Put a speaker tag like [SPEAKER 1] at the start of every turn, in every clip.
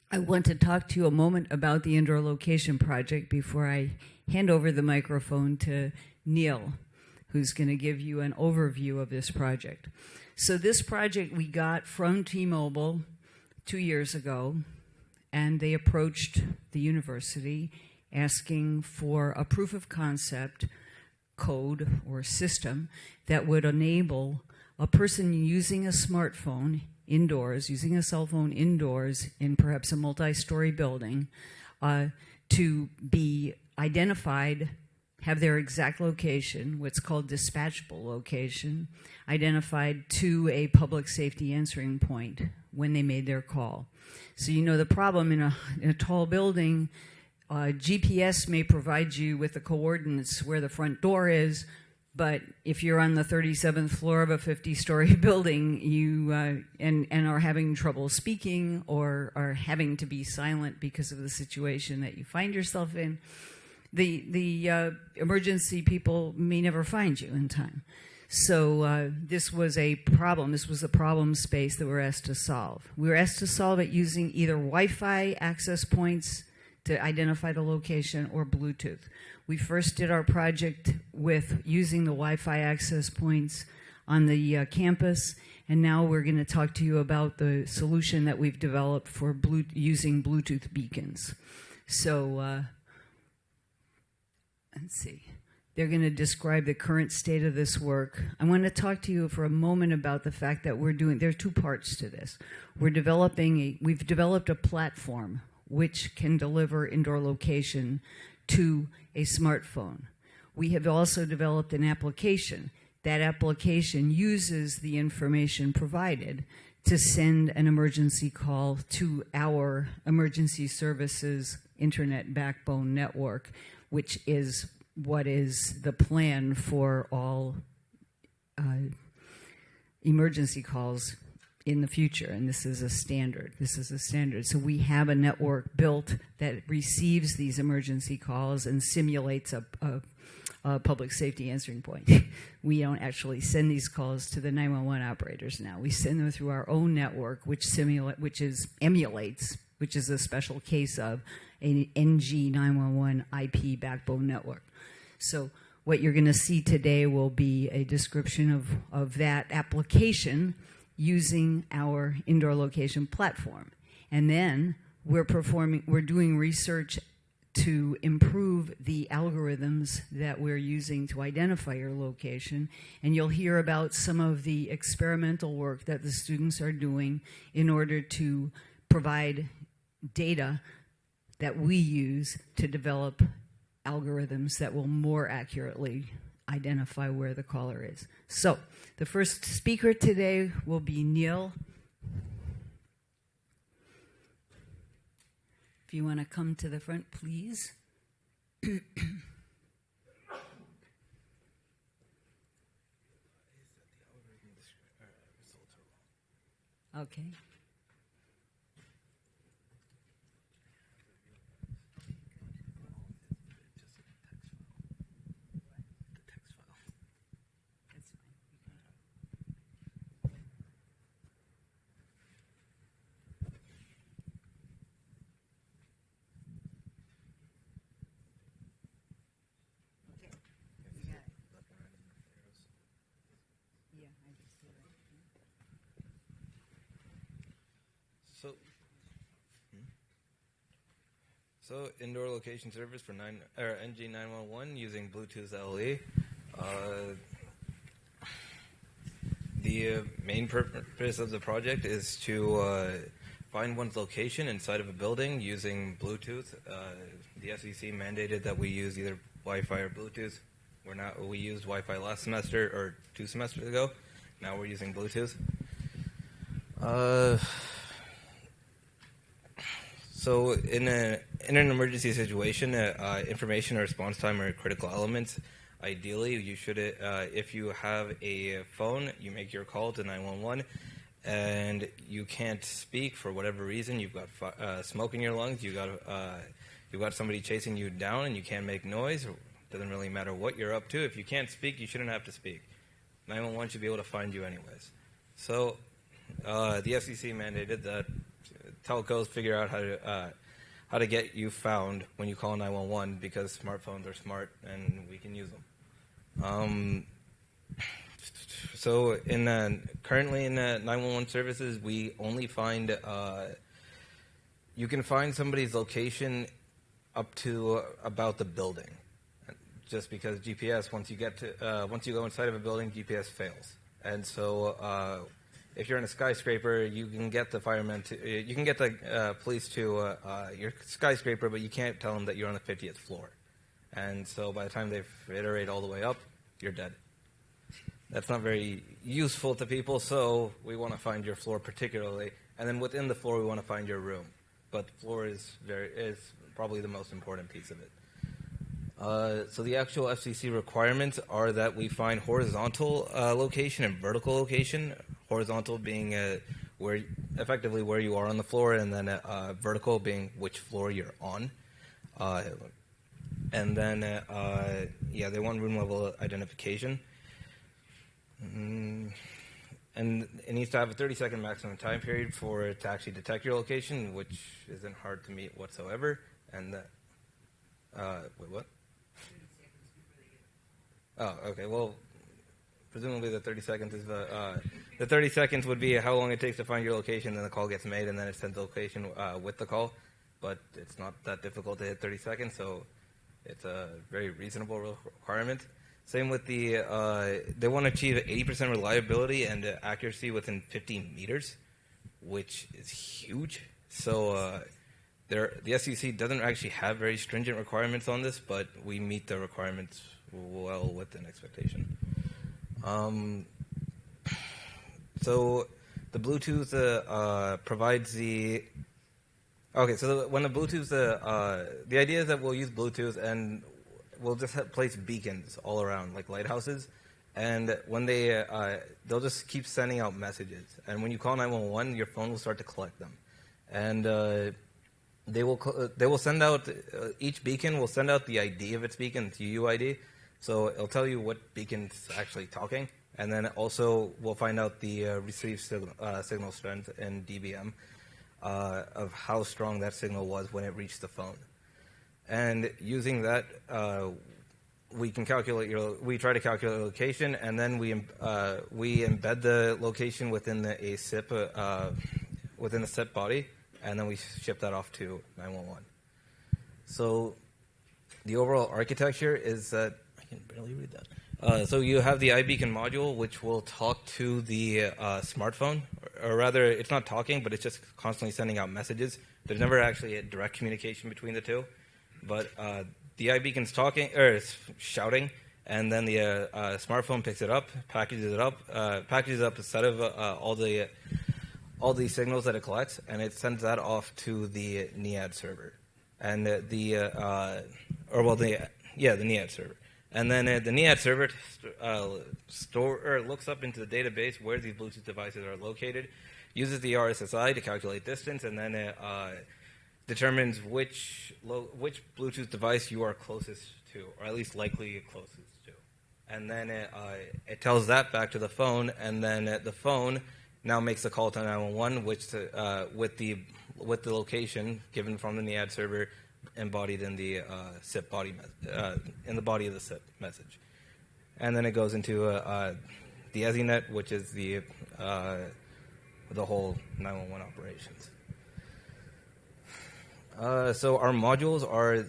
[SPEAKER 1] I want to talk to you a moment about the indoor location project before I hand over the microphone to Neil, who's going to give you an overview of this project. So this project we got from T-Mobile 2 years ago, and they approached the university asking for a proof of concept code or system that would enable a person using a smartphone indoors, using a cell phone indoors in perhaps a multi-story building, to be identified, have their exact location, what's called dispatchable location, identified to a public safety answering point when they made their call. So you know the problem in a tall building, GPS may provide you with the coordinates where the front door is, but if you're on the 37th floor of a 50-story building, you and are having trouble speaking or are having to be silent because of the situation that you find yourself in, the emergency people may never find you in time. So this was a problem. This was a problem space that we were asked to solve. We were asked to solve it using either Wi-Fi access points to identify the location or Bluetooth. We first did our project with using the Wi-Fi access points on the campus, and now we're going to talk to you about the solution that we've developed for using Bluetooth beacons. So let's see. They're going to describe the current state of this work. I want to talk to you for a moment about the fact that there are two parts to this. We've developed a platform which can deliver indoor location to a smartphone. We have also developed an application. That application uses the information provided to send an emergency call to our emergency services internet backbone network, which is what is the plan for all emergency calls in the future, and this is a standard. So we have a network built that receives these emergency calls and simulates a public safety answering point. We don't actually send these calls to the 911 operators now. We send them through our own network, which emulates, which is a special case of an NG911 IP backbone network. So what you're going to see today will be a description of that application using our indoor location platform. And then we're doing research to improve the algorithms that we're using to identify your location. And you'll hear about some of the experimental work that the students are doing in order to provide data that we use to develop algorithms that will more accurately identify where the caller is. So the first speaker today will be Neil. If you want to come to the front, please. Okay.
[SPEAKER 2] So indoor location service for NG911 using Bluetooth LE. The main purpose of the project is to find one's location inside of a building using Bluetooth. The FCC mandated that we use either Wi-Fi or Bluetooth. We used Wi-Fi last semester or 2 semesters ago. Now we're using Bluetooth. So in an emergency situation, information and response time are critical elements. Ideally, you should, if you have a phone, you make your call to 911, and you can't speak for whatever reason. You've got smoke in your lungs. You've got somebody chasing you down, and you can't make noise. Doesn't really matter what you're up to. If you can't speak, you shouldn't have to speak. 911 should be able to find you anyways. So the FCC mandated that telcos figure out how to get you found when you call 911 because smartphones are smart and we can use them. So currently in 911 services, we only find you can find somebody's location up to about the building, just because GPS once you go inside of a building, GPS fails, and so if you're in a skyscraper, you can get the police to your skyscraper, but you can't tell them that you're on the 50th floor, and so by the time they iterate all the way up, you're dead. That's not very useful to people, so we want to find your floor particularly, and then within the floor we want to find your room. But the floor is probably the most important piece of it. So the actual FCC requirements are that we find horizontal location and vertical location. Horizontal being effectively where you are on the floor, and then vertical being which floor you're on. And then they want room level identification. And it needs to have a 30-second maximum time period for it to actually detect your location, which isn't hard to meet whatsoever. And wait, what? Oh, okay. Well, presumably the 30 seconds is the 30 seconds would be how long it takes to find your location, then the call gets made, and then it's sent to the location with the call. But it's not that difficult to hit 30 seconds, so it's a very reasonable requirement. Same with the, they want to achieve 80% reliability and accuracy within 15 meters, which is huge. So the FCC doesn't actually have very stringent requirements on this, but we meet the requirements well within expectation. So the Bluetooth provides the... Okay, so when the Bluetooth, the idea is that we'll use Bluetooth and we'll just place beacons all around, like lighthouses, and when they'll just keep sending out messages. And when you call 911, your phone will start to collect them, and they will send out each beacon will send out the ID of its beacon, its UUID, so it'll tell you what beacon's actually talking, and then also we'll find out the received signal strength in dBm of how strong that signal was when it reached the phone. And using that, we can calculate we try to calculate location, and then we embed the location within a SIP body, and then we ship that off to 911. So the overall architecture is that I can barely read that. So you have the iBeacon module, which will talk to the smartphone, or rather, it's not talking, but it's just constantly sending out messages. There's never actually a direct communication between the two. But the iBeacon's talking or shouting, and then the smartphone picks it up, packages up a set of all the signals that it collects, and it sends that off to the NIAD server, and the NIAD server, and then the NIAD server looks up into the database where these Bluetooth devices are located, uses the RSSI to calculate distance, and then it determines which Bluetooth device you are closest to, or at least likely closest to. And then it tells that back to the phone, and then the phone now makes a call to 911, which with the location given from the NIAD server embodied in the SIP body in the body of the SIP message. And then it goes into the EZInet, which is the whole 911 operations. So our modules are,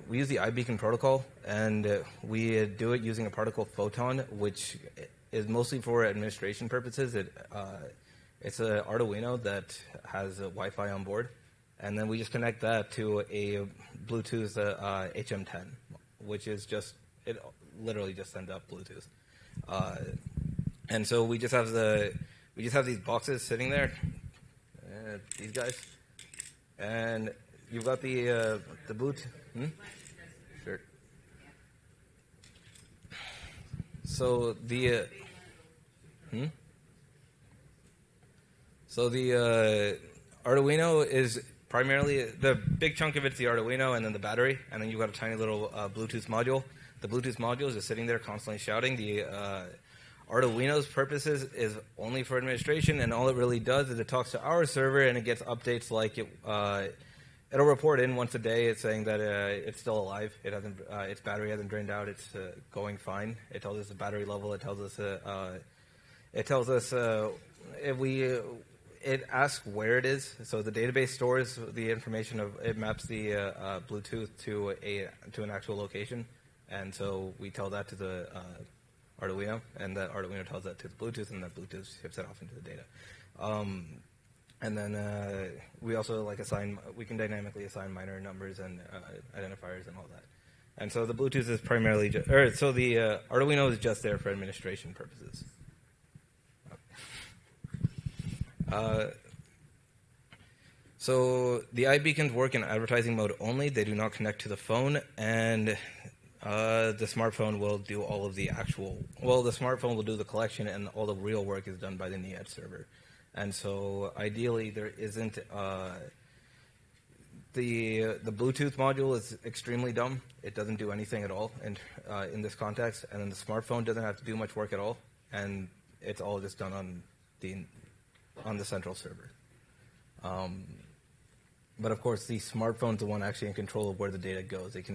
[SPEAKER 2] we use the iBeacon protocol, and we do it using a particle photon, which is mostly for administration purposes. It's an Arduino that has a Wi-Fi on board, and then we just connect that to a Bluetooth HM10, which is it literally just sends out Bluetooth. And so we just have these boxes sitting there, these guys. And you've got the Bluetooth. Sure. So the Arduino is primarily the big chunk of it's the Arduino, and then the battery, and then you've got a tiny little Bluetooth module. The Bluetooth module is just sitting there constantly shouting. The Arduino's purposes is only for administration, and all it really does is it talks to our server and it gets updates like it'll report in once a day. It's saying that it's still alive. It hasn't, its battery hasn't drained out. It's going fine. It tells us the battery level. It tells us it asks where it is. So the database stores the information it maps the Bluetooth to an actual location, and so we tell that to the Arduino, and that Arduino tells that to the Bluetooth, and that Bluetooth ships it off into the data. And then we also we can dynamically assign minor numbers and identifiers and all that. And so the Bluetooth is primarily, the Arduino is just there for administration purposes. So the iBeacons work in advertising mode only. They do not connect to the phone, and the smartphone will do all of the the smartphone will do the collection, and all the real work is done by the NIAT server. And so ideally there isn't, the Bluetooth module is extremely dumb. It doesn't do anything at all in this context, and then the smartphone doesn't have to do much work at all, and it's all just done on the central server. But of course, the smartphone's the one actually in control of where the data goes. It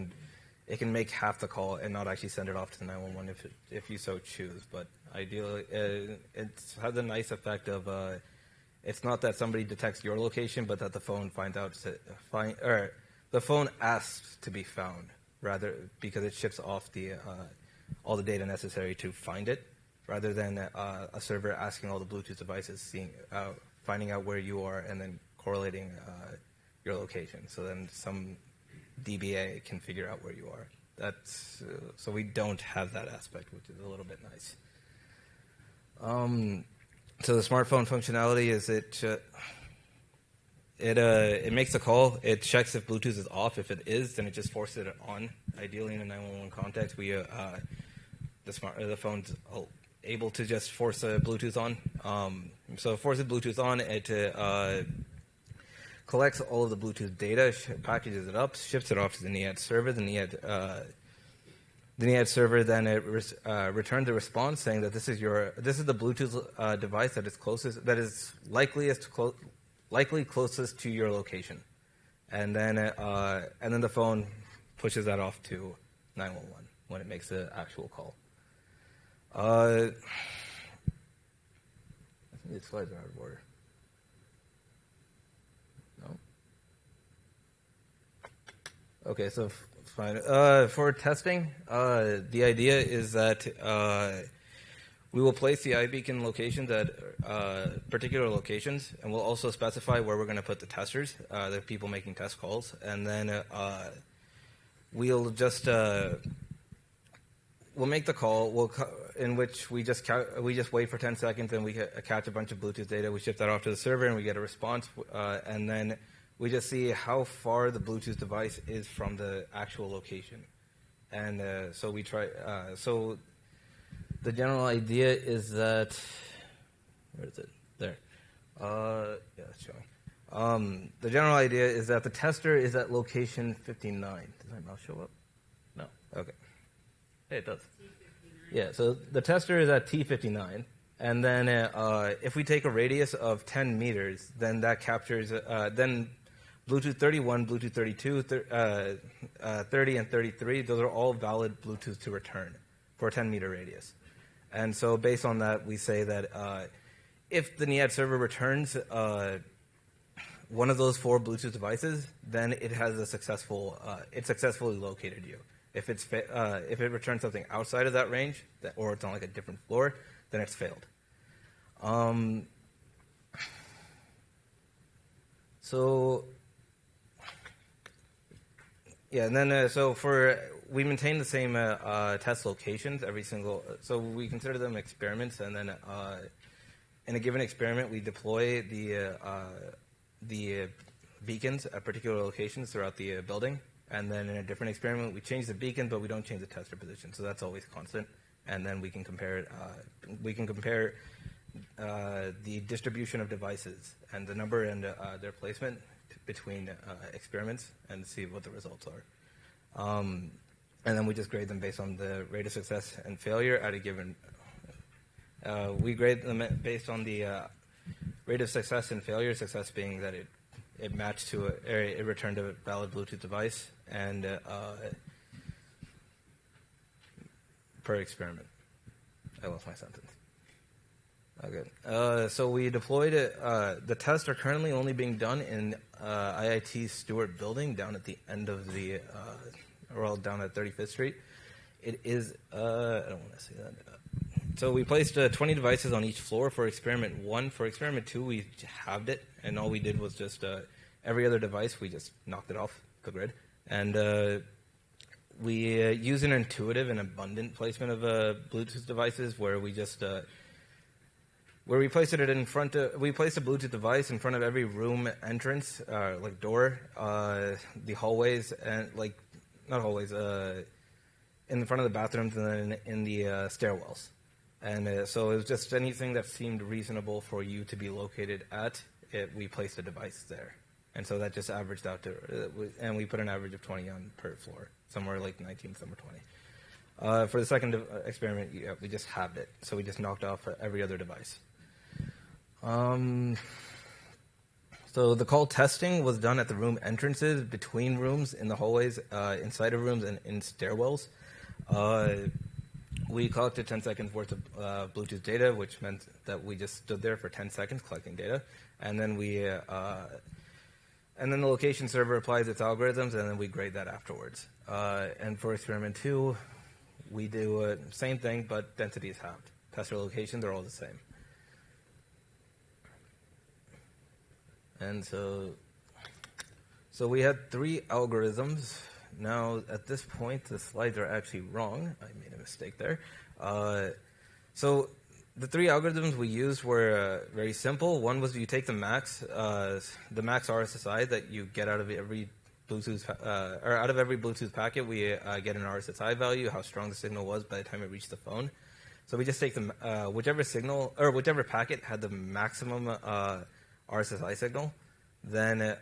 [SPEAKER 2] can make half the call and not actually send it off to the 911 if you so choose. But ideally, it has a nice effect of it's not that somebody detects your location, but that the phone the phone asks to be found, rather, because it ships off all the data necessary to find it, rather than a server asking all the Bluetooth devices, finding out where you are, and then correlating your location. So then some DBA can figure out where you are. So we don't have that aspect, which is a little bit nice. So the smartphone functionality is it makes a call. It checks if Bluetooth is off. If it is, then it just forces it on. Ideally, in a 911 context, the phone's able to just force a Bluetooth on. So it forces Bluetooth on. It collects all of the Bluetooth data, packages it up, ships it off to the NIAT server. The NIAT server then returns a response saying that this is the Bluetooth device that is likely closest to your location, and then the phone pushes that off to 911 when it makes the actual call. I think the slides are out of order. No. Okay, so fine. For testing, the idea is that we will place the iBeacon locations at particular locations, and we'll also specify where we're going to put the testers, the people making test calls, and then we'll just we'll make the call. In which we just wait for 10 seconds, and we catch a bunch of Bluetooth data. We ship that off to the server, and we get a response, and then we just see how far the Bluetooth device is from the actual location. And so we try. So the general idea is that, where is it? There. Yeah, it's showing. The general idea is that the tester is at location 59. Does my mouse show up? No. Okay. Hey, it does. Yeah, so the tester is at T59, and then if we take a radius of 10 meters, then that captures, then Bluetooth 31, Bluetooth 32, 30, and 33, those are all valid Bluetooth to return for a 10-meter radius. And so based on that, we say that if the NIAT server returns one of those 4 Bluetooth devices, then it has it successfully located you. If it returns something outside of that range, or it's on like a different floor, then it's failed. So yeah, and then we maintain the same test locations every single. So we consider them experiments, and then in a given experiment, we deploy the beacons at particular locations throughout the building. And then in a different experiment, we change the beacon, but we don't change the tester position. So that's always constant. And then we can compare it. We can compare the distribution of devices and the number and their placement between experiments and see what the results are. And then we just grade them based on the rate of success and failure at a given We grade them based on the rate of success and failure. Success being that it matched to it returned a valid Bluetooth device, and per experiment. I lost my sentence. Okay. So we deployed it. The tests are currently only being done in IIT Stewart Building down at the end of the, down at 35th Street. It is, I don't want to say that. So we placed 20 devices on each floor for experiment 1. For experiment 2, we halved it, and all we did was just every other device, we just knocked it off the grid. And we use an intuitive and abundant placement of Bluetooth devices where we just where we placed it in front of, we placed a Bluetooth device in front of every room entrance, like door, the hallways, and like, not hallways, in front of the bathrooms and then in the stairwells. And so it was just anything that seemed reasonable for you to be located at, we placed a device there. And so that just averaged out to, and we put an average of 20 on per floor, somewhere like 19, somewhere 20. For the second experiment, we just halved it. So we just knocked off every other device. So the call testing was done at the room entrances, between rooms, in the hallways, inside of rooms, and in stairwells. We collected 10 seconds worth of Bluetooth data, which meant that we just stood there for 10 seconds collecting data, and then and then the location server applies its algorithms, and then we grade that afterwards. And for experiment 2, we do same thing, but density is halved. Tester locations are all the same. And so we had 3 algorithms. Now, at this point, the slides are actually wrong. I made a mistake there. So the 3 algorithms we used were very simple. One was you take the max RSSI that you get out of every Bluetooth, or out of every Bluetooth packet, we get an RSSI value, how strong the signal was by the time it reached the phone. So we just take the whichever signal or whichever packet had the maximum RSSI signal, then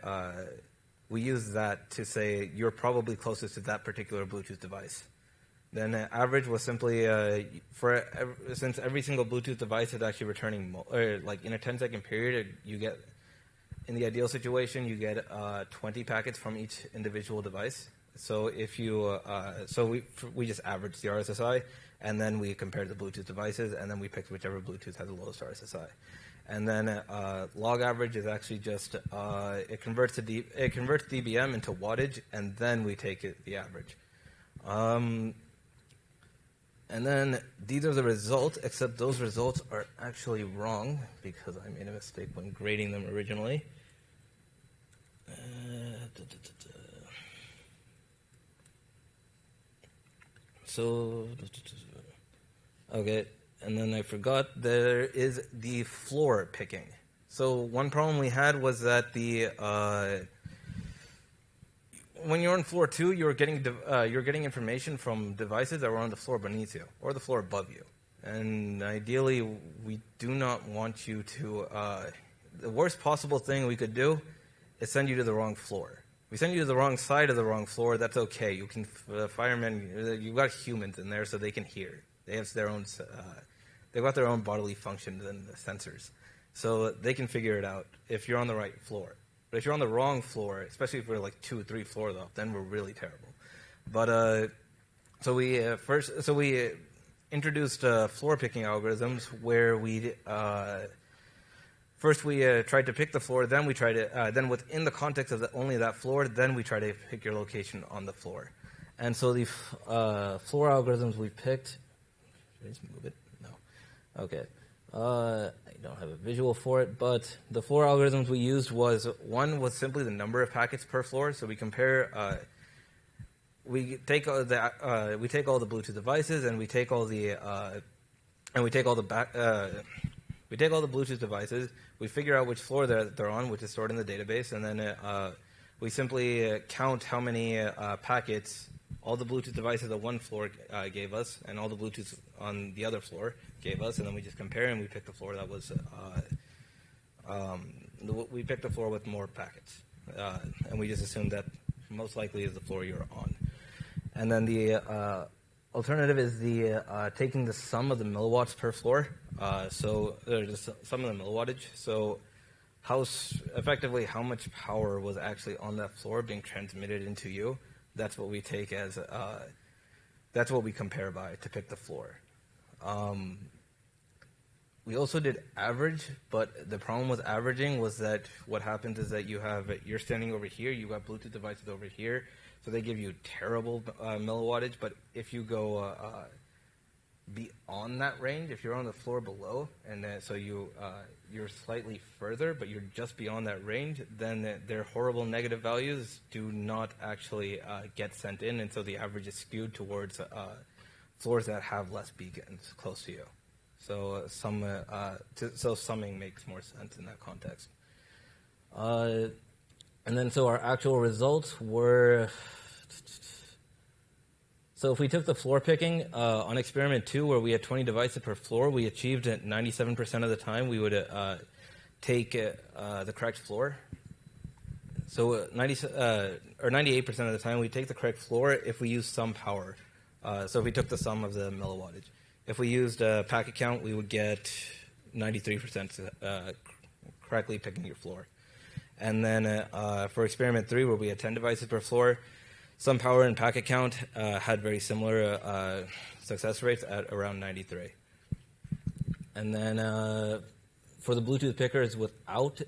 [SPEAKER 2] we use that to say you're probably closest to that particular Bluetooth device. Then average was simply since every single Bluetooth device is actually returning, like in a 10-second period, you get, in the ideal situation, you get 20 packets from each individual device. So if you, we just averaged the RSSI, and then we compared the Bluetooth devices, and then we picked whichever Bluetooth has the lowest RSSI. And then log average is actually just it converts dBm into wattage, and then we take the average. And then these are the results, except those results are actually wrong because I made a mistake when grading them originally. So, okay. And then I forgot there is the floor picking. So one problem we had was that when you're on floor 2, you're getting information from devices that were on the floor beneath you or the floor above you. And ideally, we do not want you to. The worst possible thing we could do is send you to the wrong floor. We send you to the wrong side of the wrong floor. That's okay. You can firemen. You've got humans in there, so they can hear. They have their own. They've got their own bodily functions and sensors, so they can figure it out if you're on the right floor. But if you're on the wrong floor, especially if we're like 2 or 3 floors up, then we're really terrible. But so we introduced floor picking algorithms where we first we tried to pick the floor, then we tried to then within the context of only that floor, then we try to pick your location on the floor. And so the floor algorithms we picked. Should I just move it? No. Okay. I don't have a visual for it, but the floor algorithms we used was simply the number of packets per floor. So we compare. We take all the Bluetooth devices, and we take all the Bluetooth devices. We figure out which floor they're on, which is stored in the database, and then we simply count how many packets all the Bluetooth devices on one floor gave us, and all the Bluetooth on the other floor gave us, and then we just compare, and we pick the floor that was we picked the floor with more packets, and we just assume that most likely is the floor you're on. And then the alternative is the taking the sum of the milliwatts per floor. So there's some of the milliwattage. So effectively how much power was actually on that floor being transmitted into you. That's what we take as that's what we compare by to pick the floor. We also did average, but the problem with averaging was that what happens is that you're standing over here, you got Bluetooth devices over here, so they give you terrible milliwattage. But if you go beyond that range, if you're on the floor below, and so you're slightly further, but you're just beyond that range, then their horrible negative values do not actually get sent in, and so the average is skewed towards floors that have less beacons close to you. So so summing makes more sense in that context. And then so our actual results were. So if we took the floor picking on experiment 2, where we had 20 devices per floor, we achieved it 97% of the time. We would take the correct floor. So 98% of the time we take the correct floor if we use some power. So if we took the sum of the milliwattage. If we used a packet count, we would get 93% correctly picking your floor. And then for experiment 3, where we had 10 devices per floor, some power and packet count had very similar success rates at around 93. And then for the Bluetooth pickers without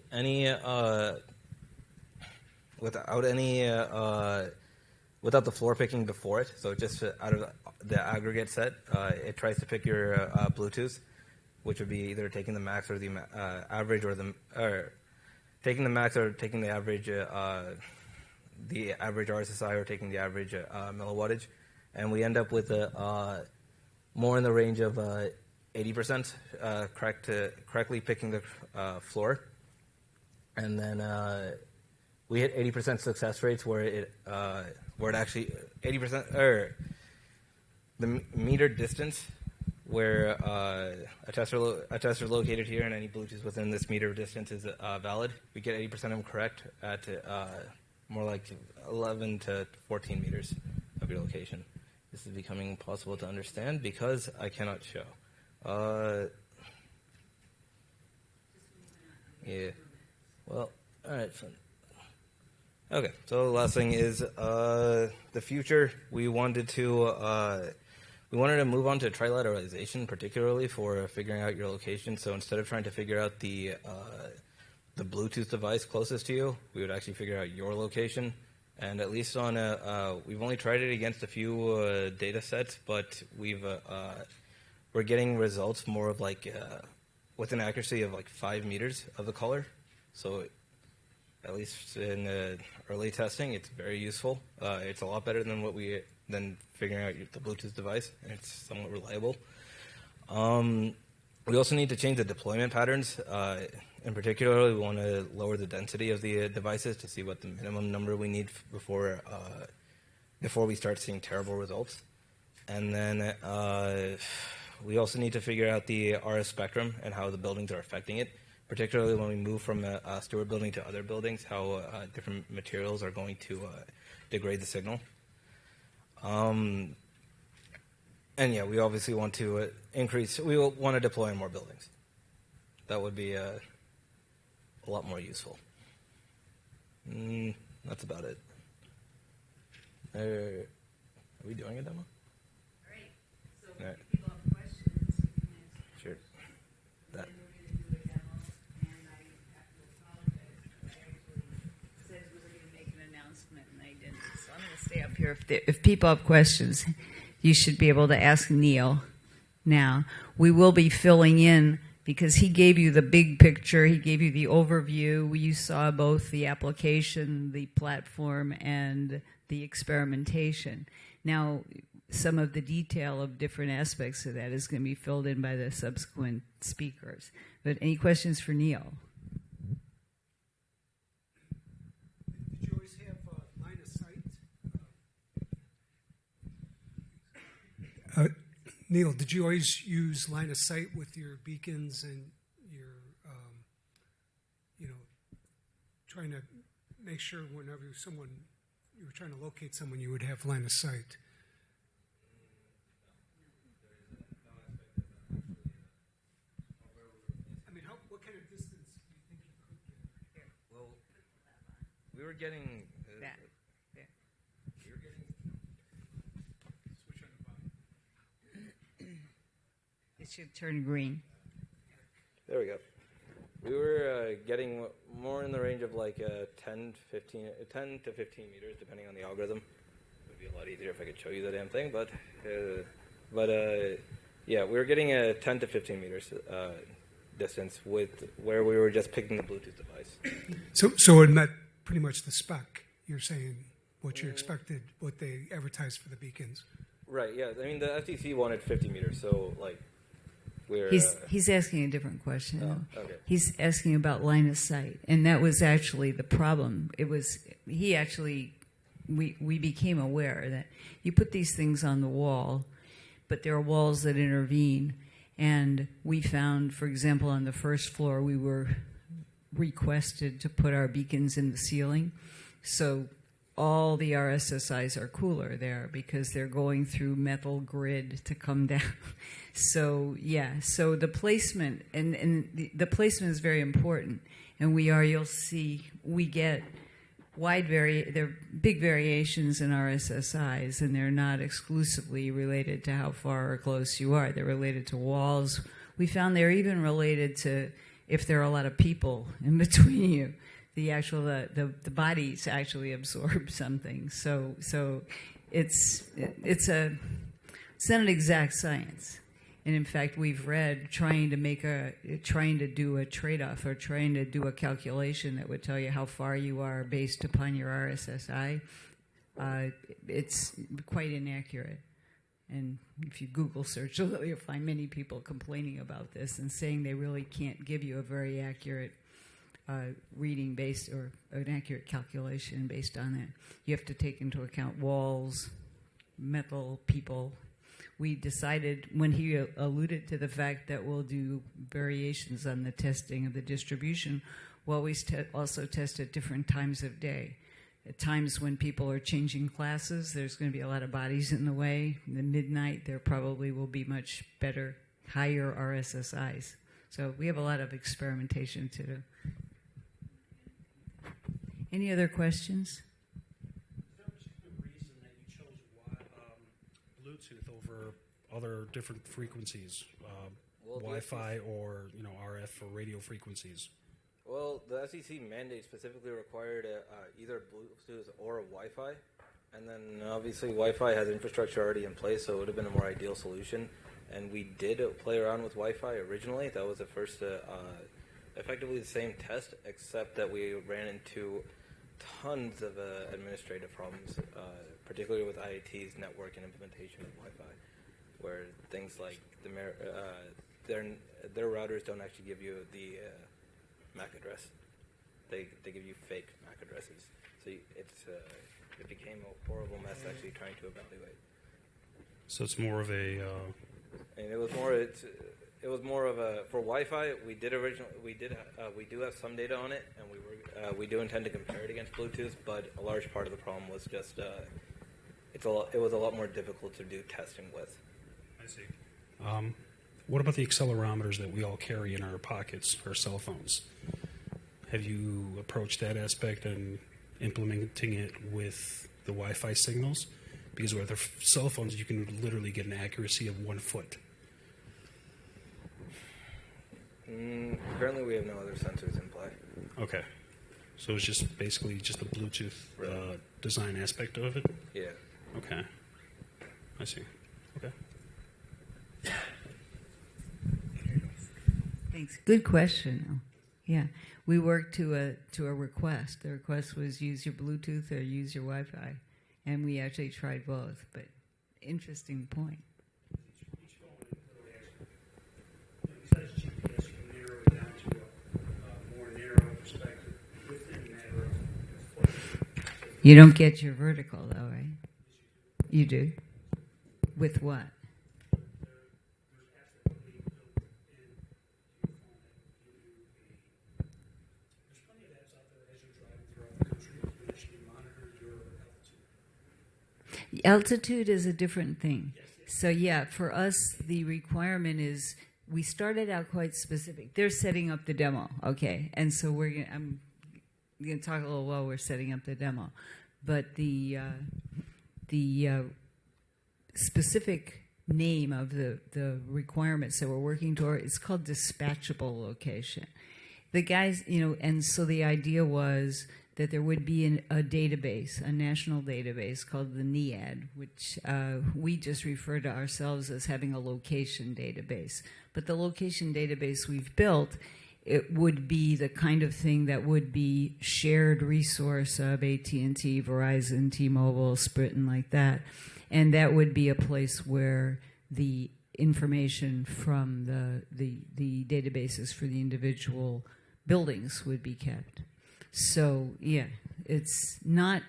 [SPEAKER 2] the floor picking before it, so just out of the aggregate set, it tries to pick your Bluetooth, which would be either taking the max or the average, or taking the max or taking the average RSSI, or taking the average milliwattage, and we end up with more in the range of 80% correctly picking the floor, and then we hit 80% success rates where it actually 80% or the meter distance where a tester located here and any Bluetooth within this meter distance is valid. We get 80% of them correct at more like 11 to 14 meters of your location. This is becoming impossible to understand because I cannot show. Yeah. Well, all right, fine. Okay, so the last thing is the future. We wanted to move on to trilateralization, particularly for figuring out your location. So instead of trying to figure out the Bluetooth device closest to you, we would actually figure out your location. And at least on we've only tried it against a few data sets, but we're getting results more of like with an accuracy of like 5 meters of the color. So at least in early testing, it's very useful. It's a lot better than figuring out the Bluetooth device, and it's somewhat reliable. We also need to change the deployment patterns. In particular, we want to lower the density of the devices to see what the minimum number we need before we start seeing terrible results. And then we also need to figure out the RF spectrum and how the buildings are affecting it, particularly when we move from a Stewart building to other buildings, how different materials are going to degrade the signal. And yeah, we obviously want to we will want to deploy in more buildings. That would be a lot more useful. That's about it. Are we doing a demo?
[SPEAKER 1] All right. So
[SPEAKER 2] All right.
[SPEAKER 1] if people have questions, you can answer.
[SPEAKER 2] Sure. That.
[SPEAKER 1] Then we're going to do a demo, and I have to apologize. I actually said we were going to make an announcement, and I didn't. So I'm going to stay up here. If people have questions, you should be able to ask Neil now. We will be filling in, because he gave you the big picture, he gave you the overview. You saw both the application, the platform, and the experimentation. Now, some of the detail of different aspects of that is going to be filled in by the subsequent speakers. But any questions for Neil?
[SPEAKER 3] Did you always have line of sight? Neil, did you always use line of sight with your beacons and your, trying to make sure whenever you were trying to locate someone, you would have line of sight? of distance do you think you could get?
[SPEAKER 2] Well, we were getting.
[SPEAKER 1] That. There.
[SPEAKER 2] We were getting.
[SPEAKER 3] Switch on the bottom.
[SPEAKER 1] It should turn green.
[SPEAKER 2] There we go. We were getting more in the range of like 10 to 15 meters, depending on the algorithm. It would be a lot easier if I could show you the damn thing, but yeah, we were getting a 10 to 15 meters distance with where we were just picking the Bluetooth device.
[SPEAKER 3] So it met pretty much the spec. You're saying what you expected, what they advertised for the beacons.
[SPEAKER 2] Right. Yeah. I mean, the FCC wanted 50 meters, so like we're.
[SPEAKER 1] He's asking a different question.
[SPEAKER 2] Oh, okay.
[SPEAKER 1] He's asking about line of sight, and that was actually the problem. We became aware that you put these things on the wall, but there are walls that intervene, and we found, for example, on the first floor, we were requested to put our beacons in the ceiling, so all the RSSIs are cooler there because they're going through metal grid to come down. So yeah, so the placement and the placement is very important, and you'll see we get there are big variations in RSSIs, and they're not exclusively related to how far or close you are. They're related to walls. We found they're even related to if there are a lot of people in between you. The bodies actually absorb something. So it's not an exact science. And in fact, we've read trying to do a trade-off or trying to do a calculation that would tell you how far you are based upon your RSSI. It's quite inaccurate. And if you Google search, you'll find many people complaining about this and saying they really can't give you a very accurate reading based or an accurate calculation based on that. You have to take into account walls, metal, people. We decided when he alluded to the fact that we'll do variations on the testing of the distribution, we'll always also test at different times of day. At times when people are changing classes, there's going to be a lot of bodies in the way. In the midnight, there probably will be much better, higher RSSIs. So we have a lot of experimentation to do. Any other questions?
[SPEAKER 4] Is there a particular reason that you chose Bluetooth over other different frequencies, Wi-Fi or RF or radio frequencies?
[SPEAKER 2] Well, the FCC mandate specifically required either Bluetooth or Wi-Fi, and then obviously Wi-Fi has infrastructure already in place, so it would have been a more ideal solution. And we did play around with Wi-Fi originally. That was the first, effectively the same test, except that we ran into tons of administrative problems, particularly with IIT's network and implementation of Wi-Fi, where things like their routers don't actually give you the MAC address. They give you fake MAC addresses. So it became a horrible mess actually trying to evaluate.
[SPEAKER 4] So it's more of a.
[SPEAKER 2] And it was more of a for Wi-Fi. We do have some data on it, and we do intend to compare it against Bluetooth. But a large part of the problem was just it was a lot more difficult to do testing with.
[SPEAKER 4] I see. What about the accelerometers that we all carry in our pockets, our cell phones? Have you approached that aspect and implementing it with the Wi-Fi signals? Because with our cell phones, you can literally get an accuracy of 1 foot.
[SPEAKER 2] Currently, we have no other sensors in play.
[SPEAKER 4] Okay. So it's just basically just the Bluetooth design aspect of it?
[SPEAKER 2] Yeah.
[SPEAKER 4] Okay. I see. Okay.
[SPEAKER 1] Thanks. Good question. Yeah, we worked to a request. The request was use your Bluetooth or use your Wi-Fi, and we actually tried both. But interesting point.
[SPEAKER 4] Besides GPS, you can narrow it down to a more narrow perspective within that.
[SPEAKER 1] You don't get your vertical though, right? You do. With what? Altitude is a different thing. So yeah, for us, the requirement is we started out quite specific. They're setting up the demo, okay, and so I'm going to talk a little while we're setting up the demo, but the specific name of the requirements that we're working toward is called dispatchable location. The guys, and so the idea was that there would be a database, a national database called the NEAD, which we just refer to ourselves as having a location database. But the location database we've built, it would be the kind of thing that would be shared resource of AT&T, Verizon, T-Mobile, Sprint, and like that. And that would be a place where the information from the databases for the individual buildings would be kept. So, yeah, it's not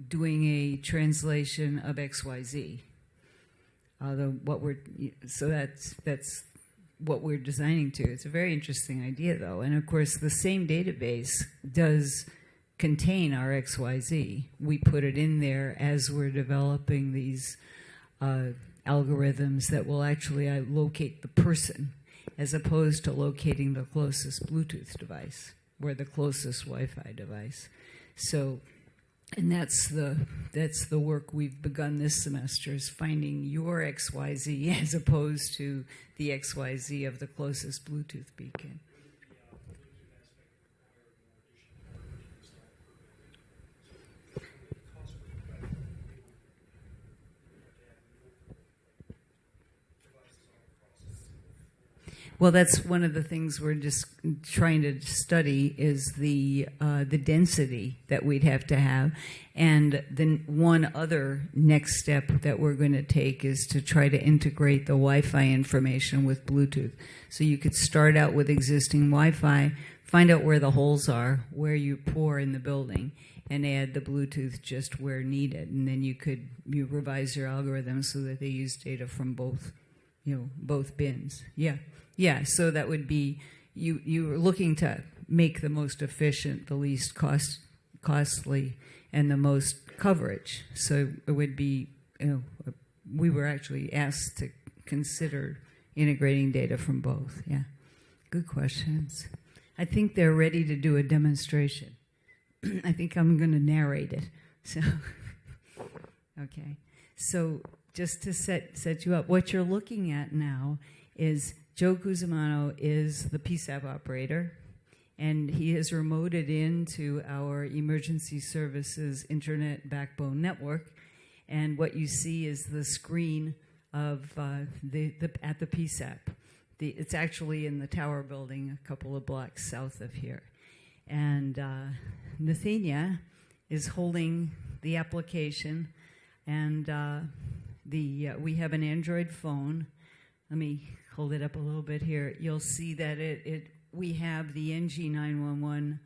[SPEAKER 1] doing a translation of XYZ. Although that's what we're designing to. It's a very interesting idea, though. And, of course, the same database does contain our XYZ. We put it in there as we're developing these algorithms that will actually locate the person as opposed to locating the closest Bluetooth device or the closest Wi-Fi device. So, and that's the work we've begun this semester, is finding your XYZ as opposed to the XYZ of the closest Bluetooth beacon. Well, that's one of the things we're just trying to study is the density that we'd have to have. And then one other next step that we're going to take is to try to integrate the Wi-Fi information with Bluetooth. So you could start out with existing Wi-Fi, find out where the holes are, where you pour in the building, and add the Bluetooth just where needed. And then you revise your algorithm so that they use data from both bins. Yeah, so that would be, you're looking to make the most efficient, the least costly, and the most coverage. So it would be, we were actually asked to consider integrating data from both. Yeah, good questions. I think they're ready to do a demonstration. I think I'm going to narrate it. So, okay. So just to set you up, what you're looking at now is Joe Cusimano is the PSAP operator, and he has remoted into our emergency services internet backbone network. And what you see is the screen of at the PSAP. It's actually in the tower building a couple of blocks south of here. And Nathania is holding the application, and we have an Android phone. Let me hold it up a little bit here. You'll see that we have the NG911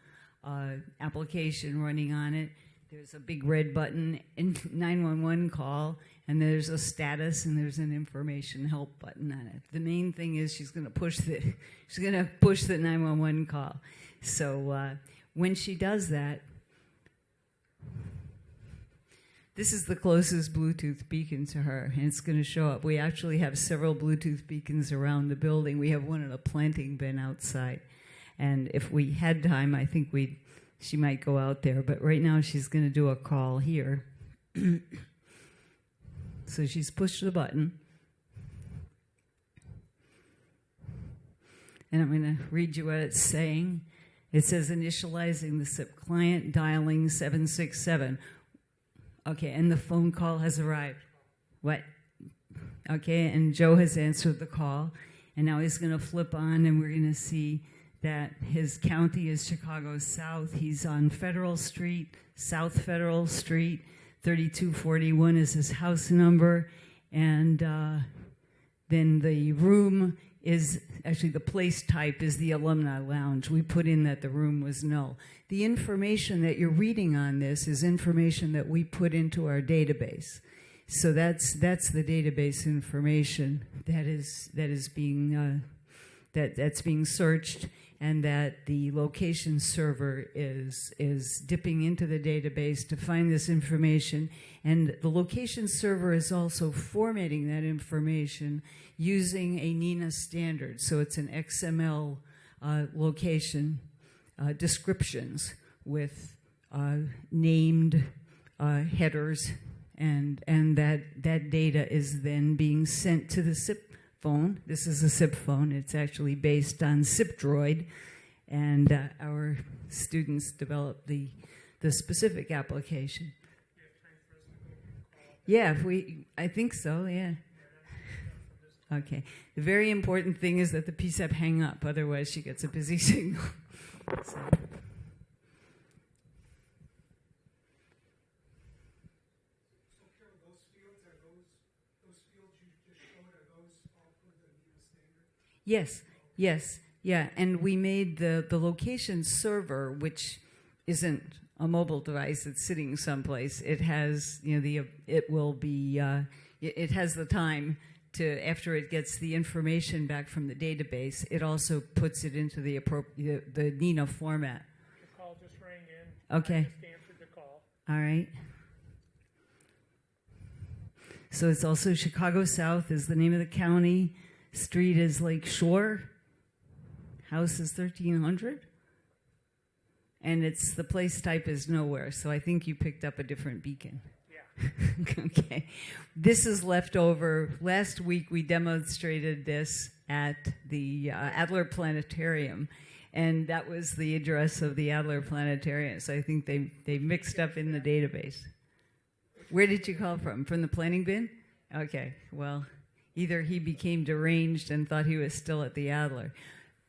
[SPEAKER 1] application running on it. There's a big red button, 911 call, and there's a status, and there's an information help button on it. The main thing is she's going to push the 911 call. So when she does that, this is the closest Bluetooth beacon to her, and it's going to show up. We actually have several Bluetooth beacons around the building. We have one in a planting bin outside. And if we had time, I think she might go out there. But right now she's going to do a call here. So she's pushed the button. And I'm going to read you what it's saying. It says, initializing the SIP client, dialing 767. Okay, and the phone call has arrived. What? Okay, and Joe has answered the call. And now he's going to flip on, and we're going to see that his county is Chicago South. He's on Federal Street, South Federal Street. 3241 is his house number. And then the room is, actually the place type is the alumni lounge. We put in that the room was null. The information that you're reading on this is information that we put into our database. So that's the database information that's being searched, and that the location server is dipping into the database to find this information, and the location server is also formatting that information using a NINA standard. So it's an XML location descriptions with named headers, and that data is then being sent to the SIP phone. This is a SIP phone. It's actually based on SIP-Droid, and our students developed the specific application. Yeah, I think so, yeah. Okay. The very important thing is that the PSEP hang up, otherwise she gets a busy signal. So. Yes, yes, yeah, and we made the location server, which isn't a mobile device; it's sitting someplace. It has, it has the time to, after it gets the information back from the database, it also puts it into the NINA format.
[SPEAKER 5] The call just rang in.
[SPEAKER 1] Okay.
[SPEAKER 5] I just answered the call.
[SPEAKER 1] All right. So it's also Chicago South is the name of the county. Street is Lake Shore. House is 1300. And it's the place type is nowhere. So I think you picked up a different beacon.
[SPEAKER 5] Yeah.
[SPEAKER 1] Okay. This is left over. Last week we demonstrated this at the Adler Planetarium. And that was the address of the Adler Planetarium. So I think they mixed up in the database. Where did you call from? From the planning bin? Okay. Well, either he became deranged and thought he was still at the Adler.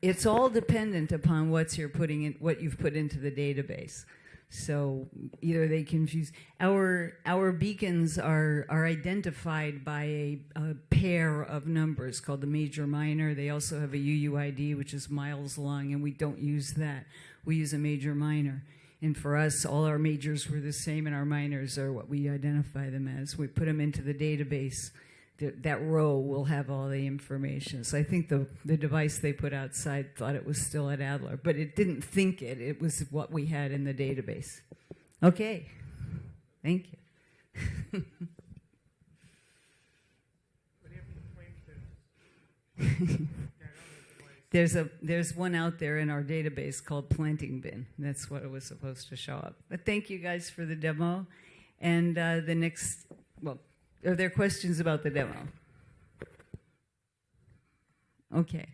[SPEAKER 1] It's all dependent upon what you've put into the database. So either they confuse. Our beacons are identified by a pair of numbers called the major minor. They also have a UUID, which is miles long, and we don't use that. We use a major minor. And for us, all our majors were the same, and our minors are what we identify them as. We put them into the database. That row will have all the information. So I think the device they put outside thought it was still at Adler, but it didn't think it. It was what we had in the database. Okay. Thank you. There's one out there in our database called Planting Bin. That's what it was supposed to show up. But thank you guys for the demo. And the next, well, are there questions about the demo? Okay.